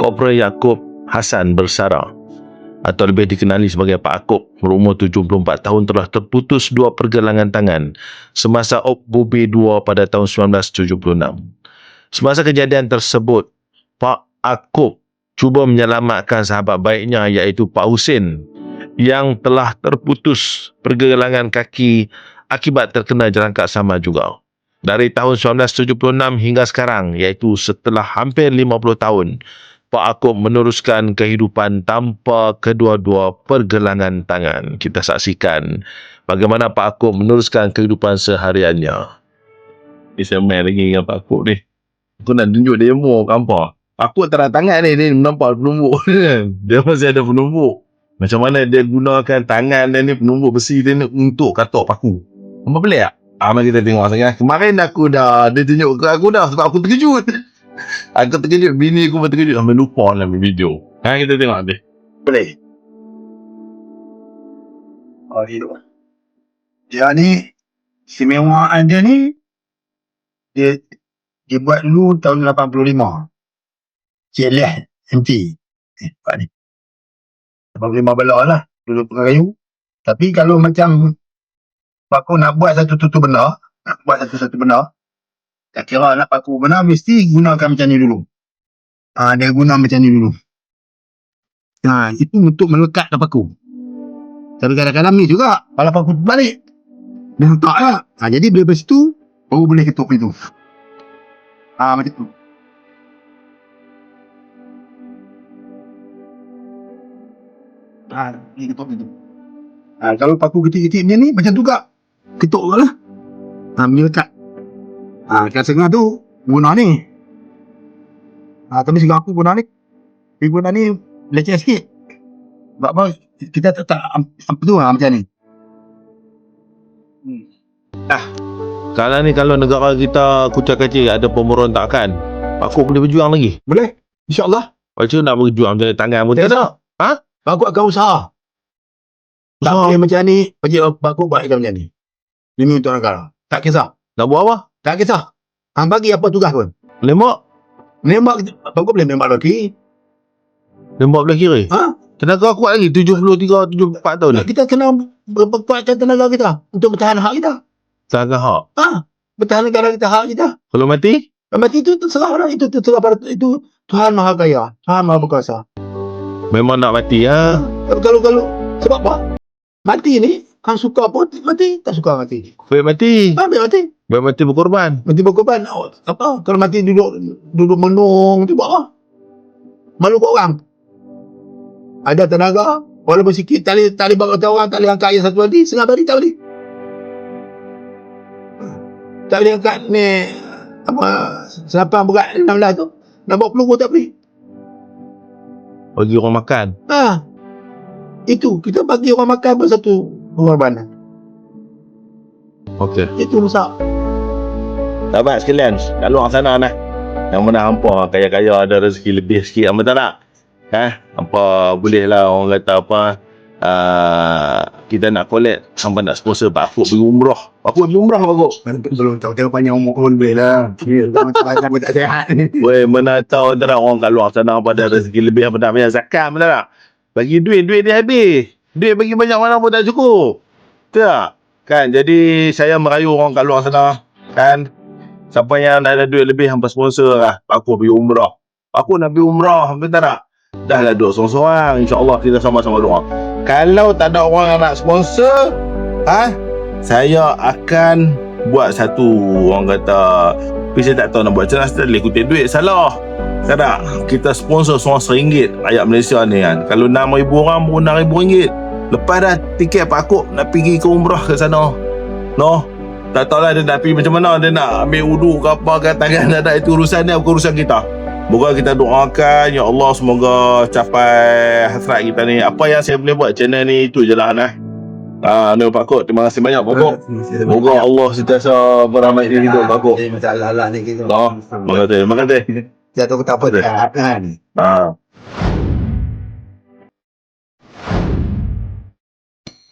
Kopral Yaakob Hassan Bersara atau lebih dikenali sebagai Pak Akop, berumur 74 tahun, telah terputus dua pergelangan tangan semasa Op Bobe 2 pada tahun 1976. Semasa kejadian tersebut, Pak Akop cuba menyelamatkan sahabat baiknya iaitu Pak Husin yang telah terputus pergelangan kaki akibat terkena jerangkak sama juga. Dari tahun 1976 hingga sekarang, iaitu setelah hampir 50 tahun, Pak Akop meneruskan kehidupan tanpa kedua-dua pergelangan tangan. Kita saksikan bagaimana Pak Akop meneruskan kehidupan sehariannya. Ni saya main lagi dengan Pak Akop ni. Aku nak tunjuk demo kampung. Pak Akop tak ada tangan ni, dia nampak penumbuk. Dia masih ada penumbuk. Macam mana dia gunakan tangan dia ni, penumbuk besi dia ni untuk katok paku. Nampak pelik tak? Mari kita tengok sekarang. Kemarin dia tunjuk ke aku dah sebab aku terkejut. Aku terkejut, bini aku pun terkejut sampai lupa dalam video. Kita tengok nanti. Boleh. Oh, hidup. Dia ni, istimewaan dia ni, dia buat dulu tahun 85. Cik Liah MT. Pak ni. 85 belah lah. Dulu pengayu. Tapi kalau macam Paku nak buat satu benda, tak kira nak paku benda, mesti gunakan macam ni dulu. Dia guna macam ni dulu. Itu untuk melekatkan paku. Tapi kadang-kadang ni juga, kalau paku balik, dia letak lah. Jadi bila lepas tu, baru boleh ketuk itu. Macam tu. Ni ketuk itu. Kalau paku kecil-kecil macam ni, macam tu kak. Ketuk je lah. Bila lekat. Kat setengah tu, guna ni. Tapi sekarang aku guna ni. Guna ni, leceh sikit. Sebab apa, kita tak apa tu lah macam ni. Kalau negara kita kucak-kacir ada pemberontakan, Pak Akop boleh berjuang lagi? Boleh. InsyaAllah. Macam nak berjuang macam tangan pun tak ada. Pak Akop akan usaha. Tak boleh macam ni, Pak Akop buat macam ni. Demi untuk negara. Tak kisah. Nak buat apa? Tak kisah. Bagi apa tugas pun. Menembak? Menembak, Pak Akop boleh menembak lagi. Menembak belah kiri? Tenaga kuat lagi, 73-74 tahun ni. Kita kena berkuatkan tenaga kita untuk bertahan hak kita. Tenaga hak? Bertahan negara kita, hak kita. Kalau mati? Mati itu terserah lah. Itu terserah pada itu Tuhan Maha Kaya. Tuhan Maha Berkuasa. Memang nak mati ya? Kalau sebab apa? Mati ni kan suka pun mati, tak suka mati. Baik mati. Baik mati. Baik mati berkorban. Mati berkorban. Apa? Kalau mati duduk menung tu buat apa? Malu kat orang. Ada tenaga, walaupun sikit tali bawa orang tak boleh angkat yang satu hari, setengah hari tak boleh. Tak boleh angkat ni apa senapan berat 16 tu. Nak bawa peluru tak boleh. Bagi orang makan. Itu kita bagi orang makan pun satu pengorbanan. Okey. Itu besar. Sahabat sekalian, kat luar sana nah. Yang mana hampa kaya-kaya ada rezeki lebih sikit, hampa tak nak? Hampa boleh lah orang kata apa, kita nak collect, hampa nak sponsor Pak Akop pergi umrah. Pak Akop pergi umrah Pak Akop. Belum tahu, tengok panjang umur pun boleh lah. Macam tak sihat ni. Weh, mana tahu tak orang kat luar sana pada rezeki lebih, apa nak bayar zakat, betul tak? Bagi duit dia habis. Duit bagi banyak mana pun tak cukup. Tak? Kan? Jadi saya merayu orang kat luar sana. Kan? Siapa yang ada duit lebih, hampa sponsor lah. Pak Akop pergi umrah. Pak Akop nak pergi umrah, betul tak? Dah lah duduk seorang-seorang. InsyaAllah kita sama-sama doa. Kalau tak ada orang yang nak sponsor, saya akan buat satu, orang kata, tapi saya tak tahu nak buat macam mana. Boleh kutip duit, salah. Tak? Kita sponsor seorang RM1 rakyat Malaysia ni kan. Kalau 6,000 orang pun RM6,000. Lepas dah tiket Pak Akop nak pergi ke umrah ke sana. Tak tahulah dia nak pergi macam mana. Dia nak ambil wuduk ke apa ke tangan ada. Itu urusan dia, bukan urusan kita. Moga kita doakan, ya Allah, semoga capai hasrat kita ni. Apa yang saya boleh buat channel ni, itu je lah Pak Akop, terima kasih banyak Pak Akop. Moga Allah sentiasa berahmat di hidup Pak Akop. Masalah ni kita. Terima kasih. Jatuh tak apa kan.